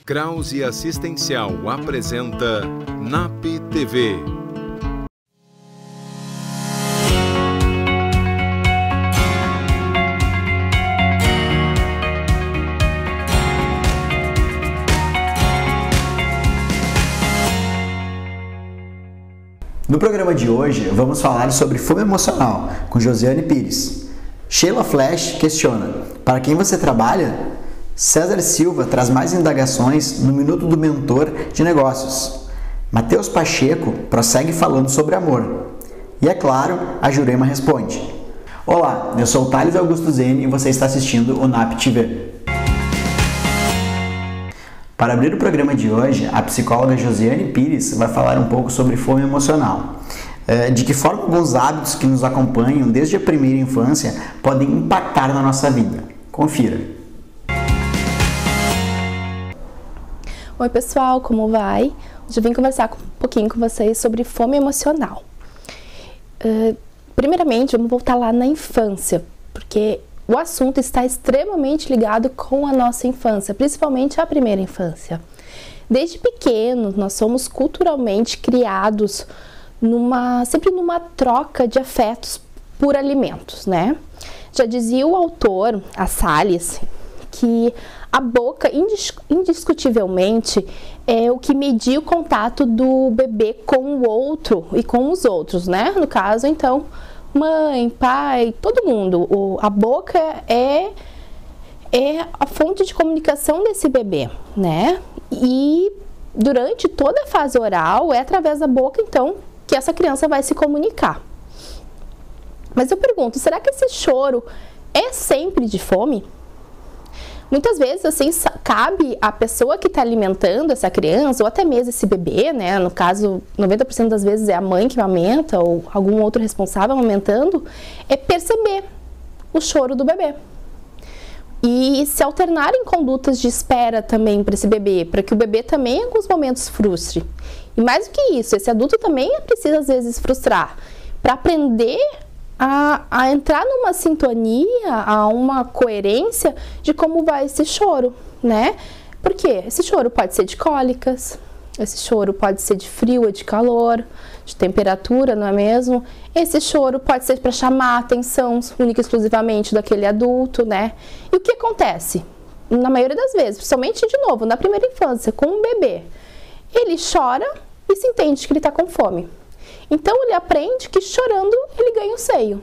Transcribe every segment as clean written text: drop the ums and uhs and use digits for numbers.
Krause Assistencial apresenta NAP TV. No programa de hoje, vamos falar sobre fome emocional, com Josiane Pires. Sheila Flash questiona: para quem você trabalha? César Silva traz mais indagações no Minuto do Mentor de Negócios. Matheus Pacheco prossegue falando sobre amor. E é claro, a Jurema responde. Olá, eu sou o Thales Augusto Zene e você está assistindo o NAP TV. Para abrir o programa de hoje, a psicóloga Josiane Pires vai falar um pouco sobre fome emocional. De que forma alguns hábitos que nos acompanham desde a primeira infância podem impactar na nossa vida. Confira. Oi pessoal, como vai? Hoje eu vim conversar um pouquinho com vocês sobre fome emocional. Primeiramente, vamos voltar lá na infância, porque o assunto está extremamente ligado com a nossa infância, principalmente a primeira infância. Desde pequeno, nós somos culturalmente criados sempre numa troca de afetos por alimentos, né? Já dizia o autor, a Salles, que a boca, indiscutivelmente, é o que media o contato do bebê com o outro e com os outros, né? No caso, então, mãe, pai, todo mundo. A boca é a fonte de comunicação desse bebê, né? E durante toda a fase oral, é através da boca, então, que essa criança vai se comunicar. Mas eu pergunto, será que esse choro é sempre de fome? Muitas vezes, assim, cabe à pessoa que está alimentando essa criança, ou até mesmo esse bebê, né? No caso, 90% das vezes é a mãe que amamenta, ou algum outro responsável amamentando, é perceber o choro do bebê. E se alternar em condutas de espera também para esse bebê, para que o bebê também em alguns momentos frustre. E mais do que isso, esse adulto também precisa às vezes frustrar, para aprender a entrar numa sintonia, a uma coerência de como vai esse choro, né? Porque esse choro pode ser de cólicas, esse choro pode ser de frio ou de calor, de temperatura, não é mesmo? Esse choro pode ser para chamar a atenção única e exclusivamente daquele adulto, né? E o que acontece? Na maioria das vezes, principalmente de novo, na primeira infância, com um bebê, ele chora e se entende que ele está com fome. Então, ele aprende que chorando, ele ganha o seio.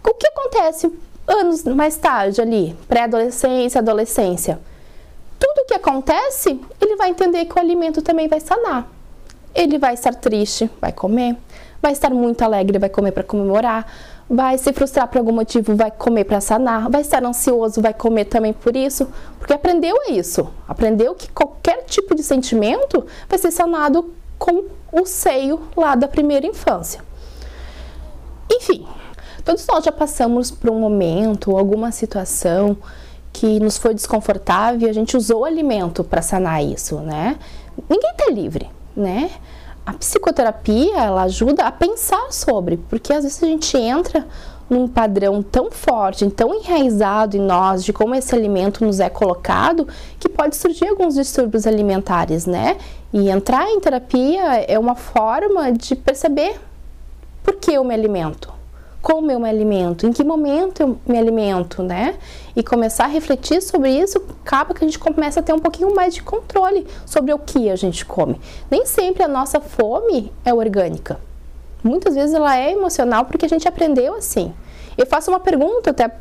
O que acontece anos mais tarde ali, pré-adolescência, adolescência? Tudo o que acontece, ele vai entender que o alimento também vai sanar. Ele vai estar triste, vai comer. Vai estar muito alegre, vai comer para comemorar. Vai se frustrar por algum motivo, vai comer para sanar. Vai estar ansioso, vai comer também por isso. Porque aprendeu isso. Aprendeu que qualquer tipo de sentimento vai ser sanado com o seio lá da primeira infância. Enfim, todos nós já passamos por um momento, alguma situação que nos foi desconfortável e a gente usou o alimento para sanar isso, né? Ninguém está livre, né? A psicoterapia, ela ajuda a pensar sobre, porque às vezes a gente entra num padrão tão forte, tão enraizado em nós, de como esse alimento nos é colocado, que pode surgir alguns distúrbios alimentares, né? E entrar em terapia é uma forma de perceber por que eu me alimento, como eu me alimento, em que momento eu me alimento, né? E começar a refletir sobre isso, acaba que a gente começa a ter um pouquinho mais de controle sobre o que a gente come. Nem sempre a nossa fome é orgânica. Muitas vezes ela é emocional porque a gente aprendeu assim. Eu faço uma pergunta até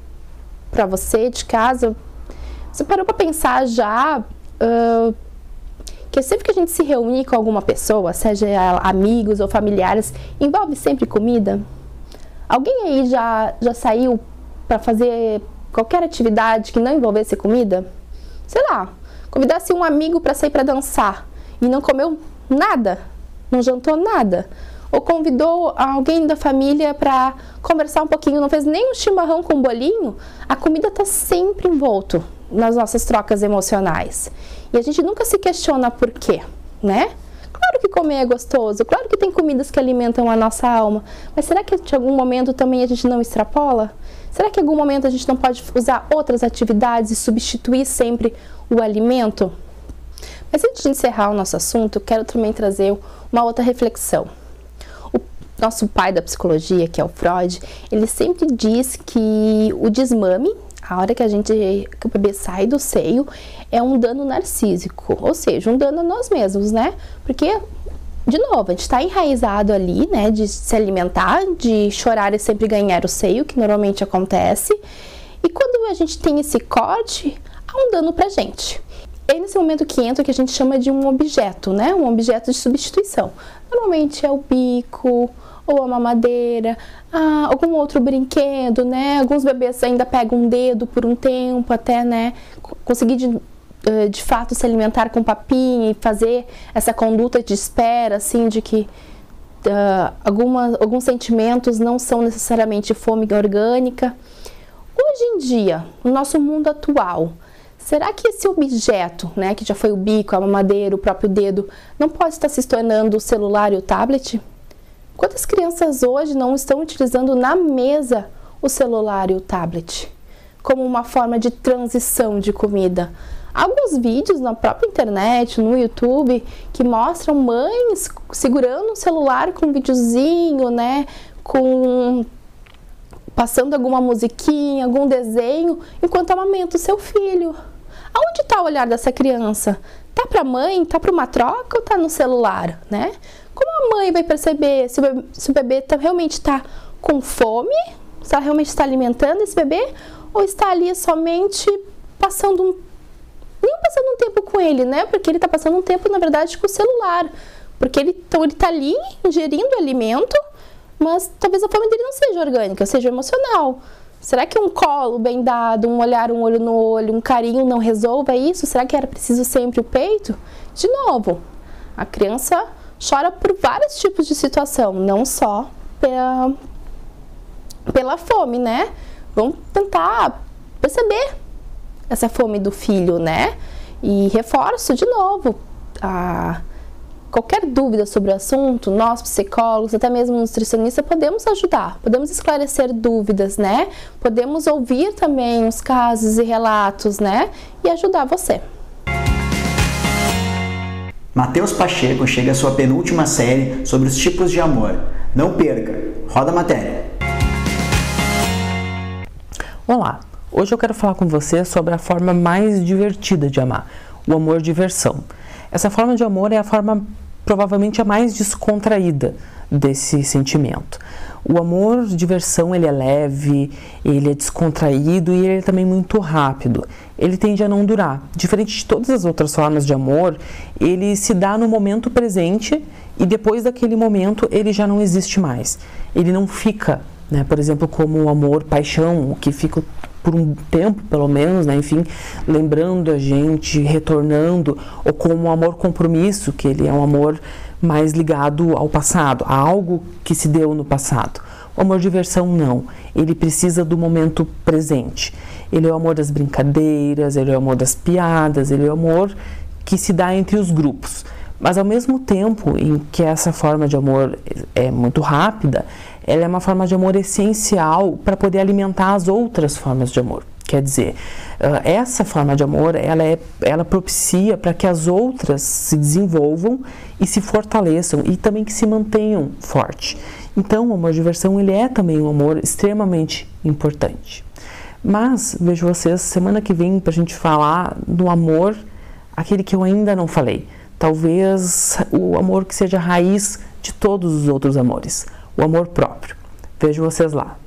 para você de casa. Você parou para pensar já que sempre que a gente se reúne com alguma pessoa, seja amigos ou familiares, envolve sempre comida? Alguém aí já saiu para fazer qualquer atividade que não envolvesse comida? Sei lá, convidasse um amigo para sair para dançar e não comeu nada, não jantou nada. Ou convidou alguém da família para conversar um pouquinho, não fez nem um chimarrão com um bolinho, a comida está sempre envolto nas nossas trocas emocionais. E a gente nunca se questiona por quê, né? Claro que comer é gostoso, claro que tem comidas que alimentam a nossa alma, mas será que de algum momento também a gente não extrapola? Será que em algum momento a gente não pode usar outras atividades e substituir sempre o alimento? Mas antes de encerrar o nosso assunto, eu quero também trazer uma outra reflexão. O nosso pai da psicologia, que é o Freud, ele sempre diz que o desmame, a hora que o bebê sai do seio, é um dano narcísico, ou seja, um dano a nós mesmos, né? Porque, de novo, a gente está enraizado ali, né, de se alimentar, de chorar e sempre ganhar o seio, que normalmente acontece, e quando a gente tem esse corte, há um dano pra gente. É nesse momento que entra o que a gente chama de um objeto, né, um objeto de substituição. Normalmente é o bico, ou a mamadeira, algum outro brinquedo, né, alguns bebês ainda pegam um dedo por um tempo, até, né, conseguir de fato se alimentar com papinha e fazer essa conduta de espera, assim, de que alguns sentimentos não são necessariamente fome orgânica. Hoje em dia, no nosso mundo atual, será que esse objeto, né, que já foi o bico, a mamadeira, o próprio dedo, não pode estar se tornando o celular e o tablet? Quantas crianças hoje não estão utilizando na mesa o celular e o tablet como uma forma de transição de comida? Há alguns vídeos na própria internet, no YouTube, que mostram mães segurando o celular com um videozinho, né, passando alguma musiquinha, algum desenho, enquanto amamenta o seu filho. Aonde está o olhar dessa criança? Tá para a mãe? Tá para uma troca ou tá no celular, né? Como a mãe vai perceber se o bebê realmente está com fome, se ela realmente está alimentando esse bebê, ou está ali somente passando um tempo com ele, né? Porque ele está passando um tempo, na verdade, com o celular. Porque ele está ali ingerindo alimento, mas talvez a fome dele não seja orgânica, seja emocional. Será que um colo bem dado, um olhar, um olho no olho, um carinho não resolva isso? Será que era preciso sempre o peito? De novo, a criança chora por vários tipos de situação, não só pela fome, né? Vamos tentar perceber essa fome do filho, né? E reforço de novo, qualquer dúvida sobre o assunto, nós psicólogos, até mesmo nutricionistas, podemos ajudar, podemos esclarecer dúvidas, né? Podemos ouvir também os casos e relatos, né? E ajudar você. Matheus Pacheco chega à sua penúltima série sobre os tipos de amor. Não perca, roda a matéria. Olá, hoje eu quero falar com você sobre a forma mais divertida de amar, o amor-diversão. Essa forma de amor é a forma provavelmente a mais descontraída desse sentimento. O amor-diversão, ele é leve, ele é descontraído e ele é também muito rápido. Ele tende a não durar. Diferente de todas as outras formas de amor, ele se dá no momento presente e depois daquele momento ele já não existe mais. Ele não fica, né, por exemplo, como o amor, paixão, que fica por um tempo, pelo menos, né, enfim, lembrando a gente, retornando, ou como o amor compromisso, que ele é um amor mais ligado ao passado, a algo que se deu no passado. O amor diversão não, ele precisa do momento presente. Ele é o amor das brincadeiras, ele é o amor das piadas, ele é o amor que se dá entre os grupos. Mas ao mesmo tempo em que essa forma de amor é muito rápida, ela é uma forma de amor essencial para poder alimentar as outras formas de amor. Quer dizer, essa forma de amor, ela propicia para que as outras se desenvolvam e se fortaleçam e também que se mantenham fortes. Então, o amor-diversão, ele é também um amor extremamente importante. Mas, vejo vocês, semana que vem, para a gente falar do amor, aquele que eu ainda não falei. Talvez o amor que seja a raiz de todos os outros amores, o amor próprio. Vejo vocês lá.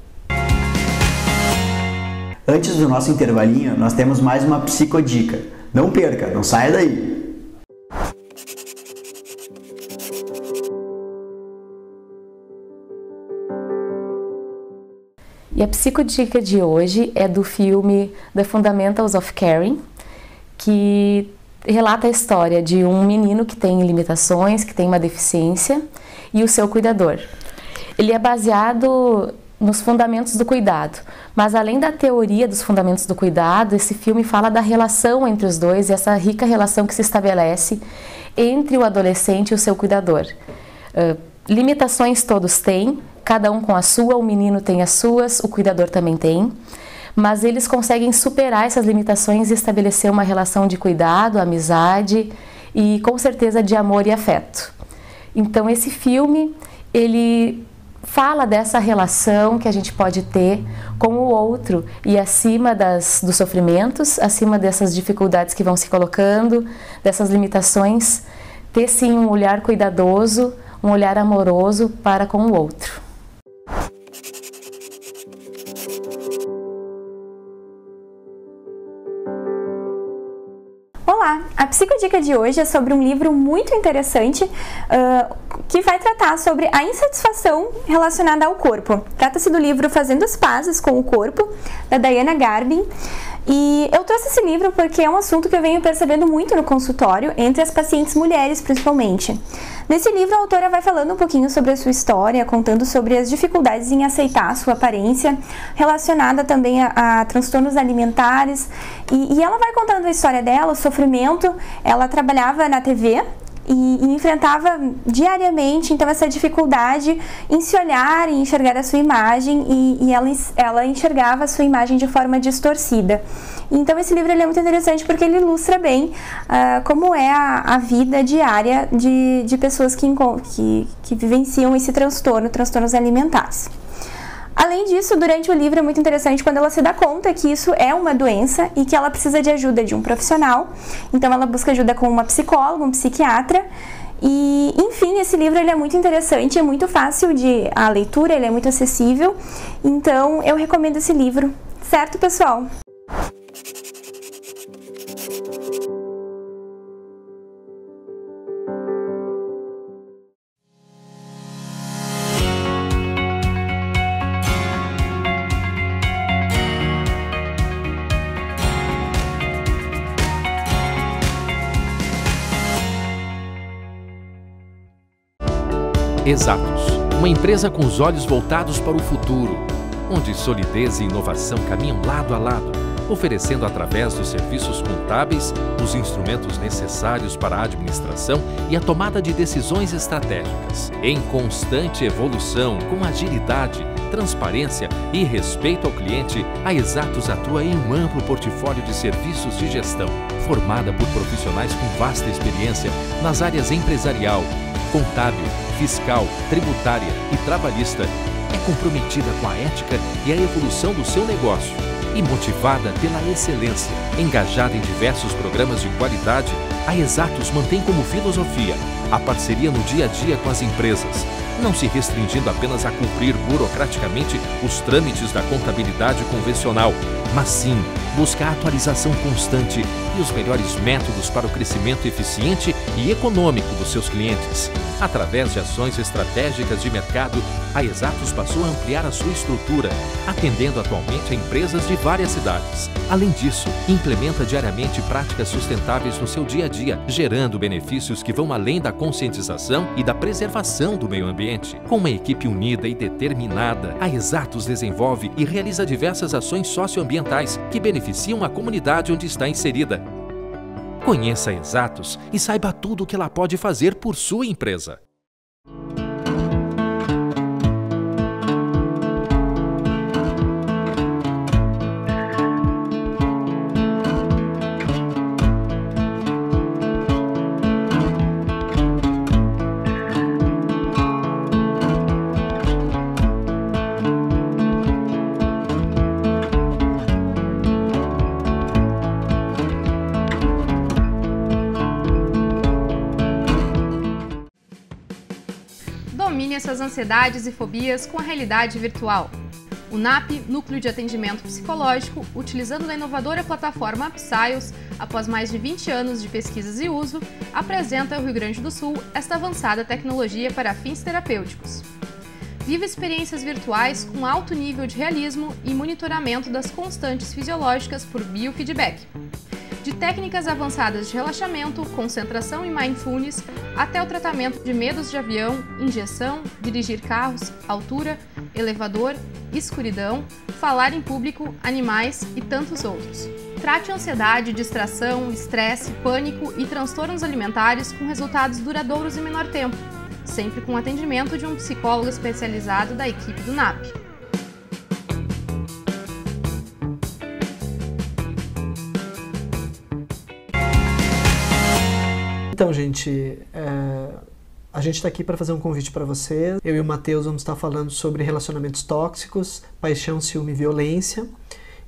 Antes do nosso intervalinho, nós temos mais uma psicodica. Não perca, não saia daí! E a psicodica de hoje é do filme The Fundamentals of Caring, que relata a história de um menino que tem limitações, que tem uma deficiência, e o seu cuidador. Ele é baseado nos fundamentos do cuidado, mas além da teoria dos fundamentos do cuidado, esse filme fala da relação entre os dois, e essa rica relação que se estabelece entre o adolescente e o seu cuidador. Limitações todos têm, cada um com a sua, o menino tem as suas, o cuidador também tem, mas eles conseguem superar essas limitações e estabelecer uma relação de cuidado, amizade e com certeza de amor e afeto. Então esse filme, ele fala dessa relação que a gente pode ter com o outro e acima dos sofrimentos, acima dessas dificuldades que vão se colocando, dessas limitações, ter sim um olhar cuidadoso, um olhar amoroso para com o outro. Olá, a Psicodica de hoje é sobre um livro muito interessante que vai tratar sobre a insatisfação relacionada ao corpo. Trata-se do livro Fazendo as Pazes com o Corpo, da Diana Garbin. E eu trouxe esse livro porque é um assunto que eu venho percebendo muito no consultório, entre as pacientes mulheres principalmente. Nesse livro, a autora vai falando um pouquinho sobre a sua história, contando sobre as dificuldades em aceitar a sua aparência, relacionada também a transtornos alimentares. E ela vai contando a história dela, o sofrimento. Ela trabalhava na TV e enfrentava diariamente, então, essa dificuldade em se olhar e enxergar a sua imagem, e ela enxergava a sua imagem de forma distorcida. Então esse livro ele é muito interessante porque ele ilustra bem como é a vida diária de pessoas que vivenciam esse transtornos alimentares. Além disso, durante o livro é muito interessante quando ela se dá conta que isso é uma doença e que ela precisa de ajuda de um profissional. Então ela busca ajuda com uma psicóloga, um psiquiatra. E, enfim, esse livro ele é muito interessante, é muito fácil a leitura, ele é muito acessível. Então eu recomendo esse livro. Certo, pessoal? Exatos, uma empresa com os olhos voltados para o futuro, onde solidez e inovação caminham lado a lado, oferecendo através dos serviços contábeis os instrumentos necessários para a administração e a tomada de decisões estratégicas. Em constante evolução, com agilidade, transparência e respeito ao cliente, a Exatos atua em um amplo portfólio de serviços de gestão, formada por profissionais com vasta experiência nas áreas empresarial, contábil, fiscal, tributária e trabalhista. É comprometida com a ética e a evolução do seu negócio e motivada pela excelência. Engajada em diversos programas de qualidade, a Exatos mantém como filosofia a parceria no dia a dia com as empresas, não se restringindo apenas a cumprir burocraticamente os trâmites da contabilidade convencional, mas sim busca a atualização constante e os melhores métodos para o crescimento eficiente e econômico dos seus clientes. Através de ações estratégicas de mercado, a Exatos passou a ampliar a sua estrutura, atendendo atualmente a empresas de várias cidades. Além disso, implementa diariamente práticas sustentáveis no seu dia a dia, gerando benefícios que vão além da conscientização e da preservação do meio ambiente. Com uma equipe unida e determinada, a Exatos desenvolve e realiza diversas ações socioambientais que beneficiam a comunidade onde está inserida. Conheça a Exatos e saiba tudo o que ela pode fazer por sua empresa. Domine suas ansiedades e fobias com a realidade virtual. O NAP, Núcleo de Atendimento Psicológico, utilizando a inovadora plataforma Psyos, após mais de 20 anos de pesquisas e uso, apresenta ao Rio Grande do Sul esta avançada tecnologia para fins terapêuticos. Viva experiências virtuais com alto nível de realismo e monitoramento das constantes fisiológicas por biofeedback. De técnicas avançadas de relaxamento, concentração e mindfulness, até o tratamento de medos de avião, injeção, dirigir carros, altura, elevador, escuridão, falar em público, animais e tantos outros. Trate ansiedade, distração, estresse, pânico e transtornos alimentares com resultados duradouros em menor tempo, sempre com atendimento de um psicólogo especializado da equipe do NAP. Então, gente, a gente está aqui para fazer um convite para vocês. Eu e o Matheus vamos estar falando sobre relacionamentos tóxicos, paixão, ciúme e violência.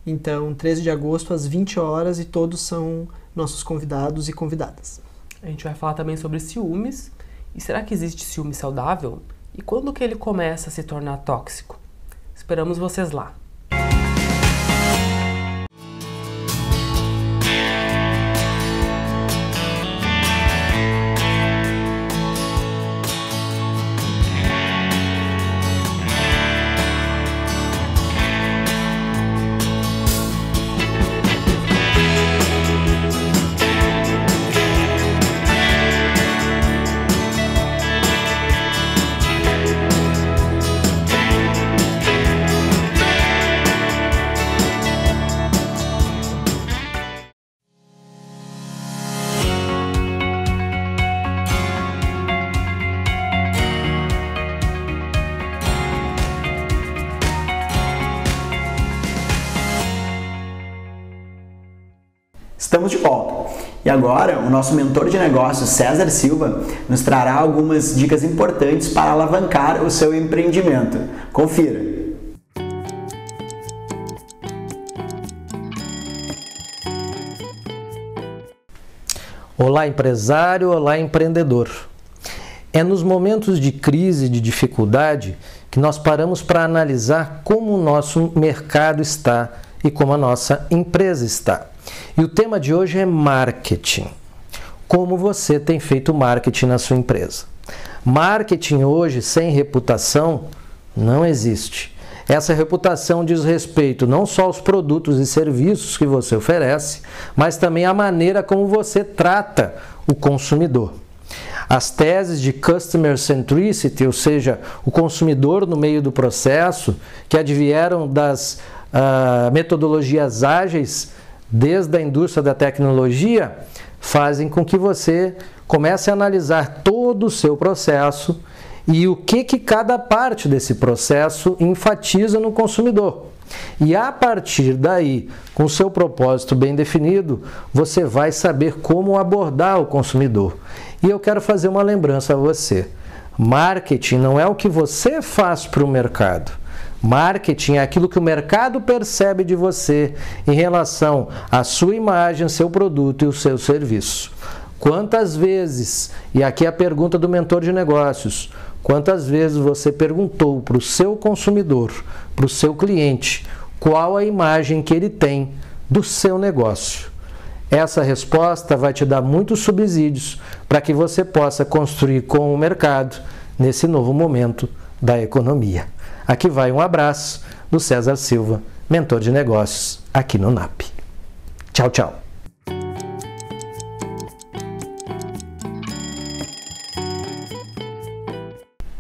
Então, 13 de agosto, às 20 horas, e todos são nossos convidados e convidadas. A gente vai falar também sobre ciúmes. E será que existe ciúme saudável? E quando que ele começa a se tornar tóxico? Esperamos vocês lá. Estamos de volta. E agora, o nosso mentor de negócios, César Silva, nos trará algumas dicas importantes para alavancar o seu empreendimento. Confira! Olá, empresário, olá, empreendedor. É nos momentos de crise, de dificuldade, que nós paramos para analisar como o nosso mercado está e como a nossa empresa está. E o tema de hoje é marketing. Como você tem feito marketing na sua empresa? Marketing hoje sem reputação não existe. Essa reputação diz respeito não só aos produtos e serviços que você oferece, mas também à maneira como você trata o consumidor. As teses de Customer Centricity, ou seja, o consumidor no meio do processo, que advieram das metodologias ágeis desde a indústria da tecnologia, fazem com que você comece a analisar todo o seu processo e o que cada parte desse processo enfatiza no consumidor. E a partir daí, com o seu propósito bem definido, você vai saber como abordar o consumidor. E eu quero fazer uma lembrança a você. Marketing não é o que você faz para o mercado. Marketing é aquilo que o mercado percebe de você em relação à sua imagem, seu produto e o seu serviço. Quantas vezes, e aqui é a pergunta do mentor de negócios, quantas vezes você perguntou para o seu consumidor, para o seu cliente, qual a imagem que ele tem do seu negócio? Essa resposta vai te dar muitos subsídios para que você possa construir com o mercado nesse novo momento da economia. Aqui vai um abraço do César Silva, mentor de negócios aqui no NAP. Tchau, tchau.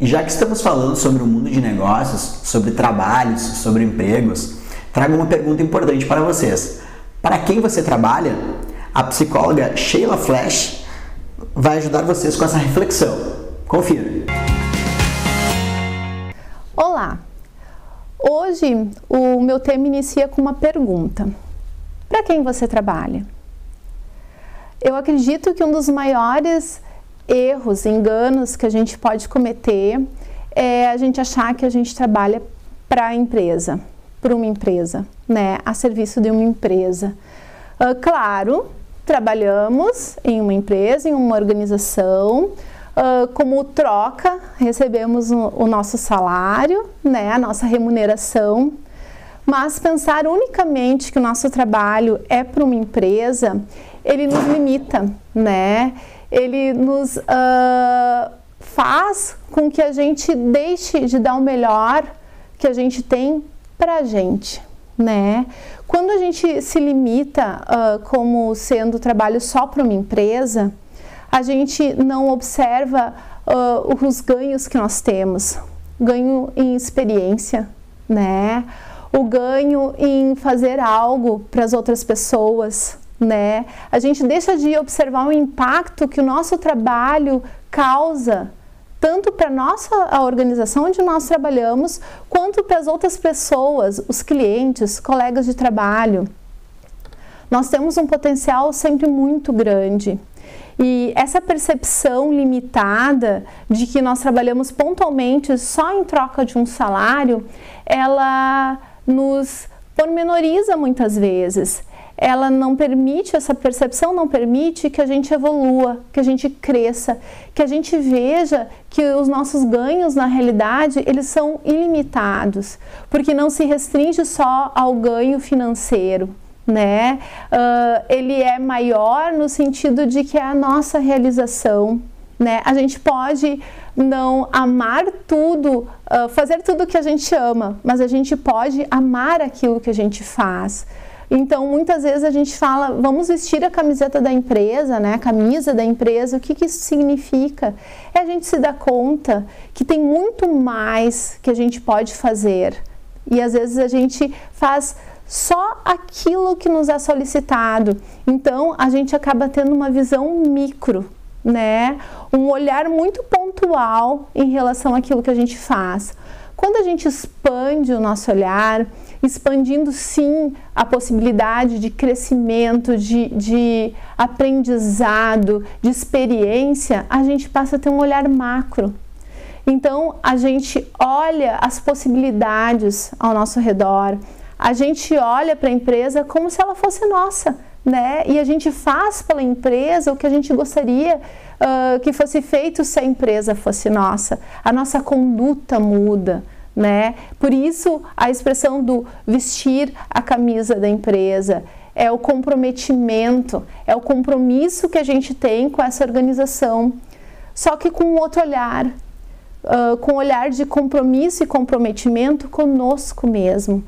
E já que estamos falando sobre o mundo de negócios, sobre trabalhos, sobre empregos, trago uma pergunta importante para vocês. Para quem você trabalha? A psicóloga Sheila Flash vai ajudar vocês com essa reflexão. Confira! Olá! Hoje o meu tema inicia com uma pergunta. Para quem você trabalha? Eu acredito que um dos maiores erros, enganos que a gente pode cometer é a gente achar que a gente trabalha para a empresa, para uma empresa, né? A serviço de uma empresa. Claro, trabalhamos em uma empresa, em uma organização, como troca, recebemos o nosso salário, né? A nossa remuneração, mas pensar unicamente que o nosso trabalho é para uma empresa, ele nos limita, né? Ele nos faz com que a gente deixe de dar o melhor que a gente tem para a gente, né? Quando a gente se limita como sendo trabalho só para uma empresa, a gente não observa os ganhos que nós temos, ganho em experiência, né? o ganho em fazer algo para as outras pessoas, né? A gente deixa de observar o impacto que o nosso trabalho causa, tanto para a organização onde nós trabalhamos, quanto para as outras pessoas, os clientes, colegas de trabalho. Nós temos um potencial sempre muito grande. E essa percepção limitada de que nós trabalhamos pontualmente só em troca de um salário, ela nos pormenoriza muitas vezes. Ela não permite, essa percepção não permite que a gente evolua, que a gente cresça, que a gente veja que os nossos ganhos, na realidade, eles são ilimitados, porque não se restringe só ao ganho financeiro, né? Ele é maior no sentido de que é a nossa realização, né? A gente pode não amar tudo, fazer tudo que a gente ama, mas a gente pode amar aquilo que a gente faz. Então, muitas vezes a gente fala, vamos vestir a camiseta da empresa, né? A camisa da empresa, o que que isso significa? É a gente se dar conta que tem muito mais que a gente pode fazer. E às vezes a gente faz só aquilo que nos é solicitado. Então, a gente acaba tendo uma visão micro, né? Um olhar muito pontual em relação àquilo que a gente faz. Quando a gente expande o nosso olhar, expandindo sim a possibilidade de crescimento, de aprendizado, de experiência, a gente passa a ter um olhar macro. Então, a gente olha as possibilidades ao nosso redor, a gente olha para a empresa como se ela fosse nossa, né? E a gente faz pela empresa o que a gente gostaria que fosse feito se a empresa fosse nossa. A nossa conduta muda, né? Por isso a expressão do vestir a camisa da empresa é o comprometimento, é o compromisso que a gente tem com essa organização, só que com outro olhar, com um olhar de compromisso e comprometimento conosco mesmo,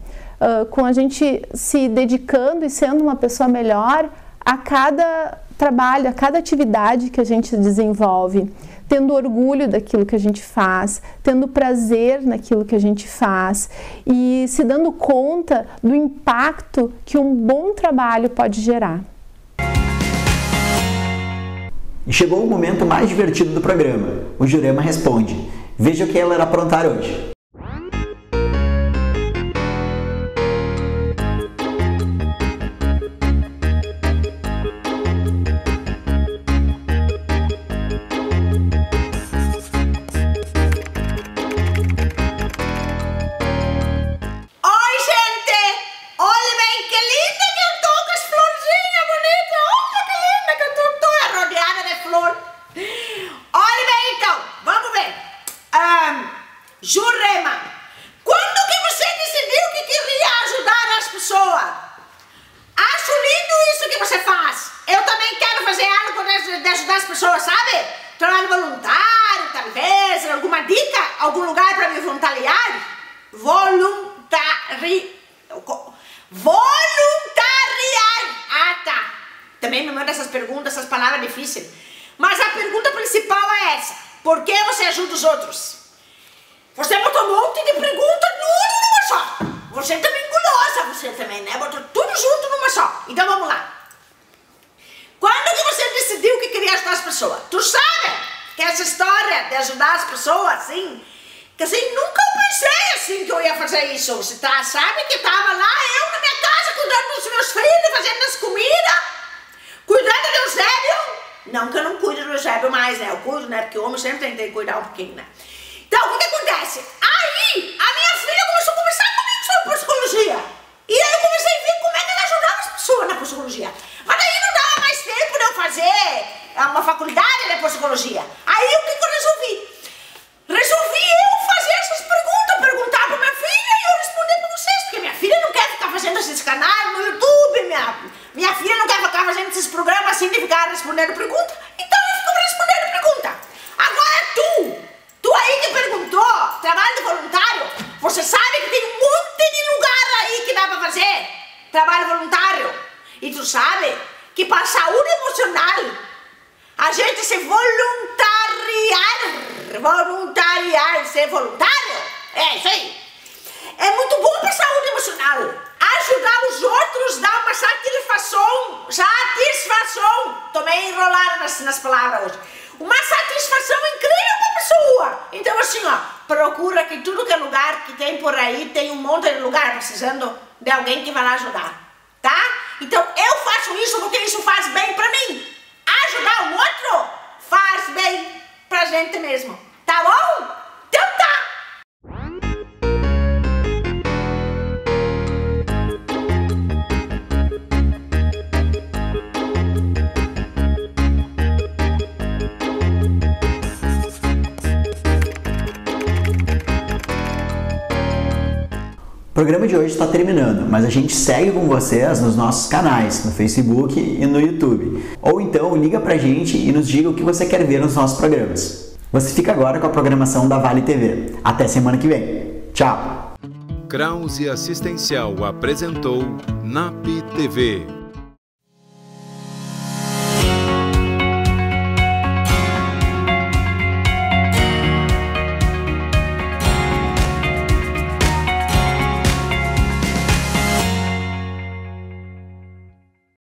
com a gente se dedicando e sendo uma pessoa melhor a cada trabalho, a cada atividade que a gente desenvolve, tendo orgulho daquilo que a gente faz, tendo prazer naquilo que a gente faz e se dando conta do impacto que um bom trabalho pode gerar. E chegou o momento mais divertido do programa, o Jurema Responde. Veja o que ela irá aprontar hoje. Jurema, quando que você decidiu que queria ajudar as pessoas? Acho lindo isso que você faz. Eu também quero fazer algo de ajudar as pessoas, sabe? Trabalho voluntário, talvez, alguma dica? Algum lugar para me voluntariar? Voluntariar. Ah, tá. Também me manda essas perguntas, essas palavras difíceis. Mas a pergunta principal é essa. Por que você ajuda os outros? Você botou um monte de perguntas numa só. Você também gulosa, você também, né? Botou tudo junto numa só. Então vamos lá. Quando que você decidiu que queria ajudar as pessoas? Tu sabe que essa história de ajudar as pessoas, assim, que assim, nunca pensei assim que eu ia fazer isso. Você sabe que tava lá eu na minha casa cuidando dos meus filhos, fazendo as comidas, cuidando do Eusébio. Não que eu não cuido do Eusébio mais, né? Eu cuido, né? Porque o homem sempre tem que cuidar um pouquinho, né? Então, o que acontece? Aí, a minha filha começou a conversar comigo sobre psicologia. E aí eu comecei a ver como é que ela ajudava as pessoas na psicologia. Mas aí não dava mais tempo de eu fazer uma faculdade de psicologia. Aí o que eu resolvi? Resolvi eu fazer essas perguntas, perguntar pra minha filha e eu responder pra vocês. Porque minha filha não quer ficar fazendo esses canais no YouTube, minha filha não quer ficar fazendo esses programas assim de ficar respondendo perguntas. Então eu fico respondendo pergunta. Agora tu aí que perguntou, trabalho de voluntário, você sabe que tem um monte de lugar aí que dá pra fazer trabalho voluntário. E tu sabe que para a saúde emocional, a gente se voluntariar, ser voluntário, é isso aí. É muito bom para a saúde emocional. Ajudar os outros dá uma satisfação. Tô meio enrolada nas palavras hoje. Uma satisfação incrível para a pessoa. Então assim, ó, procura que tudo que é lugar que tem por aí, tem um monte de lugar precisando de alguém que vai lá ajudar, tá? Então eu faço isso porque isso faz bem para mim. Ajudar o outro faz bem pra gente mesmo, tá bom? Então tá! O programa de hoje está terminando, mas a gente segue com vocês nos nossos canais, no Facebook e no YouTube. Ou então liga pra gente e nos diga o que você quer ver nos nossos programas. Você fica agora com a programação da Vale TV. Até semana que vem. Tchau! Krause Assistencial apresentou NAP TV.